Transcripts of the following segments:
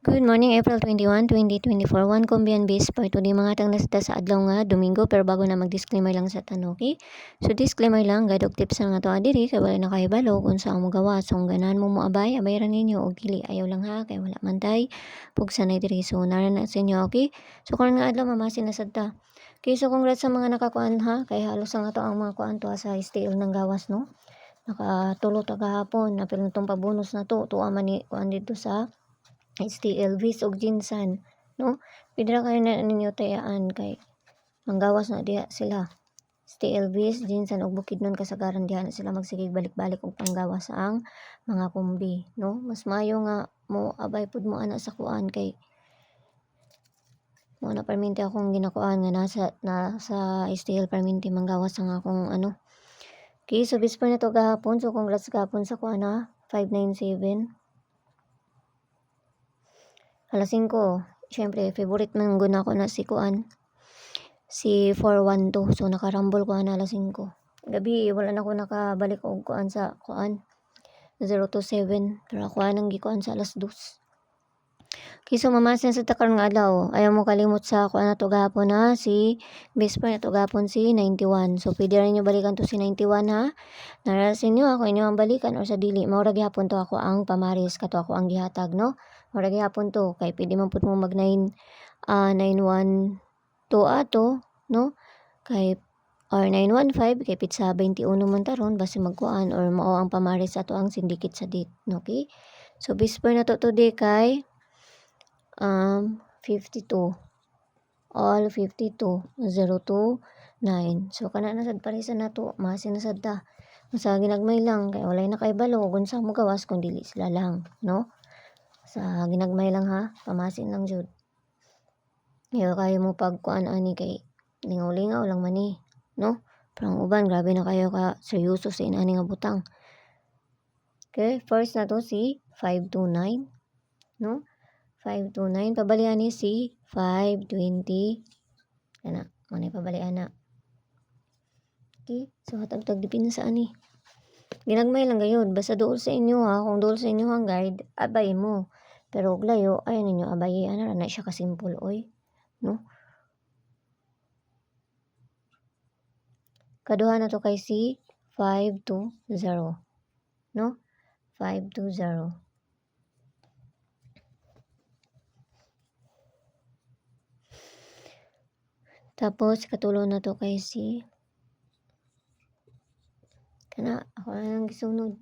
Good morning, April 21, 2024. One Combian base for today mga tang nasda sa adlaw nga Domingo, pero bago na mag-disclaimer lang sa tanong, okay? So disclaimer lang, gadog tips na nga to adiri kay wala na kahibalo kung saan mo gawa. So ganahan mo moabay, abay ra ninyo og dili ayaw lang ha kay wala man tay pug sanay diri. So nara na sa inyo, okay? So karon nga adlaw mamasin na sad ta. Okay, so congrats sa mga nakakuan ha, kay halos ang ato ang mga kuan to sa STL ng gawas no. Nakatulo ta gahapon, na pero tong pabonus na to, tuwa man ni kuan dito sa STL Vis og Jinsan, no? Pidra kayo na ninyo tayaan kay manggawas na diha sila. STL Vis, Jinsan og Bukidnon kasagaran diha na sila magsigig balik-balik og panggawas sa ang mga kumbi, no? Mas maayo nga mo abay pud mo ana sa kuan kay mo na perminti akong ginakuan nga nasa STL perminti manggawas ang akong ano. Okay, so bis pa na to gahapon. So congrats gahapon sa kuan na 597. Alas 5, syempre, favorite man guna ko na si kuan. Si 412. So, nakarambol ko na alas 5. Gabi, wala na ko nakabalik og kuan sa kuan. 027. Pero ako anang gikuan sa alas 2. Okay, so mamasin sa takar nga adlaw. Ayaw mo kalimot sa kuan na to gahapon na si best friend na to gahapon si 91. So, pwede rin nyo balikan to si 91 ha. Narasin nyo ako inyo ang balikan or sa dili. Maura gihapon to ako ang pamaris. Kato ako ang gihatag, no? Maura gihapon to. Kay pwede man po mo mag 912 ato, no? Kay or 915 kay pizza 21 man taron basta magkuan or mao ang pamaris ato ang syndicate sa date, okay? So, best friend na to today kay 52. All 52. 029. So, kana na sad parisan na to. Masin na sad ta. Sa ginagmay lang. Kaya walay na kay balo. Kung sa mo gawas, kung dili sila lang. No? Sa ginagmay lang ha. Pamasin lang jud. Ngayon kayo mo pagkuan ani kay lingaw-lingaw lang man eh. No? Pero ang uban, grabe na kayo ka seryoso sa inani nga butang. Okay, first na to si 529. No? 529. Pabalian ni si 520. Kana, manay pabalian na. Okay, so hatag-tag dipin sa ani. Ginagmay lang gayud. Basta dool sa inyo ha. Kung dool sa inyo ang guide, abay mo. Pero og layo, ayaw ninyo abay. Ano na siya kasimple, oy. No? Kaduha na to kay si 520. No? 520. Tapos, katulo na to kay si kana, ako na lang gisunod.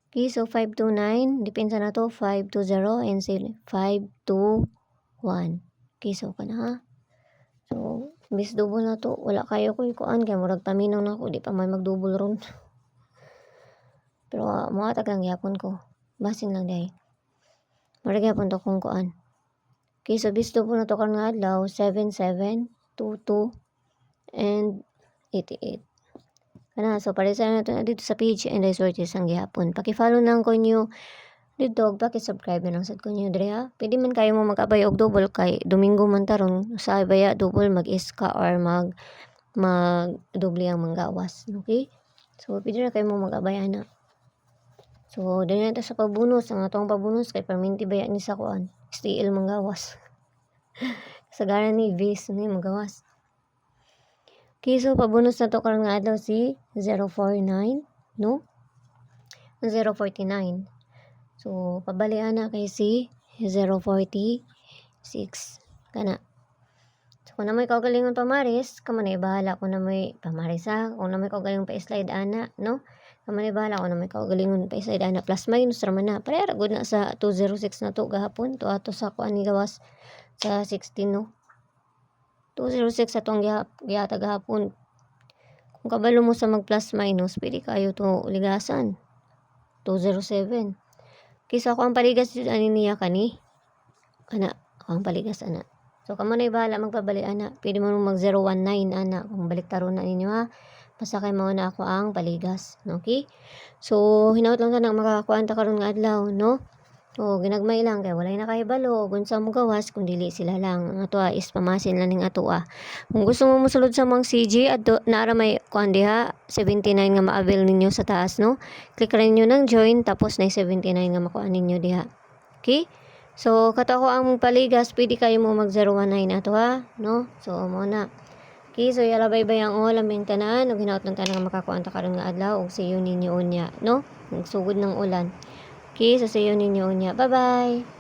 Okay, so 529. Depensa na to. 520 and say 521. Okay, so kana ha. So, bis double na to. Wala kayo ko ikuan. Kaya murag taminaw na ako. Di pa may mag-double ron. Pero mga tagang yapon ko. Basin lang dahi. Murag yapon to kung kuan. Okay, so bis double na to kan nga adlaw. 77, 22, and 88. Kana, so parisan na to dito sa page and resources ang gihapon. Paki-follow lang ko nyo dito, paki-subscribe na lang sad ko nyo dre ha. Pwede man kayo mo mag-abay og double kay Domingo man taron sa baya double mag-iska or mag-doble ang manggawas. Okay? So, pwede na kayo mo mag-abay na. So, dahil na sa pabunus. Ang atong pabunus kay perminti baya ni sa kuan. STL manggawas. Kasagaran ni Vis ni manggawas. Okay, so pabonus na to karon nga adlaw si 049, no? 049. So, pabalian na kay si 046. Kana. So, kung na may kaugalingon pamaris, kamanay bahala kung na may pamaris ha. Kung na may kaugalingon pa slide ana, no? Kamanay bahala kung na may kaugalingon pa slide ana. Plus minus raman na. Parehara good na sa 206 na to gahapon. To ato sa kuan ni gawas sa 16, no? 206 atong gihatag gahapon. Kung kabalo mo sa mag plus minus, pwede kayo to ligasan. 207. Kisa ko ang paligas yun ani niya kani. Ana, ako ang paligas ana. So kamo na bahala magpabali ana. Pwede mo mag 019 ana kung baliktaron na ninyo ha. Basta kay mao na ako ang paligas, okay? So hinaut lang tanang makakuan ta karon nga adlaw, no? O ginagmay lang kay walay na kahibalo kung sa mo gawas kung dili sila lang. Ang ato is pamasin lang ning ato. Kung gusto mo mosulod sa mga CG adto naara may kuan diha 79 nga ma-avail ninyo sa taas, no? Click rin niyo ng join tapos na 79 nga makuha ninyo diha. Okay? So, kato ako ang paligas, pwede kayo mo mag 019 ato ha, no? So, muna. Okay, so yala bye-bye ang aming tanan, ug hinaot ng tanan nga makakuan ta karon nga adlaw ug sayo ninyo unya, no? Nagsugod ng ulan. Okay, so sayo ninyo unya. Bye-bye.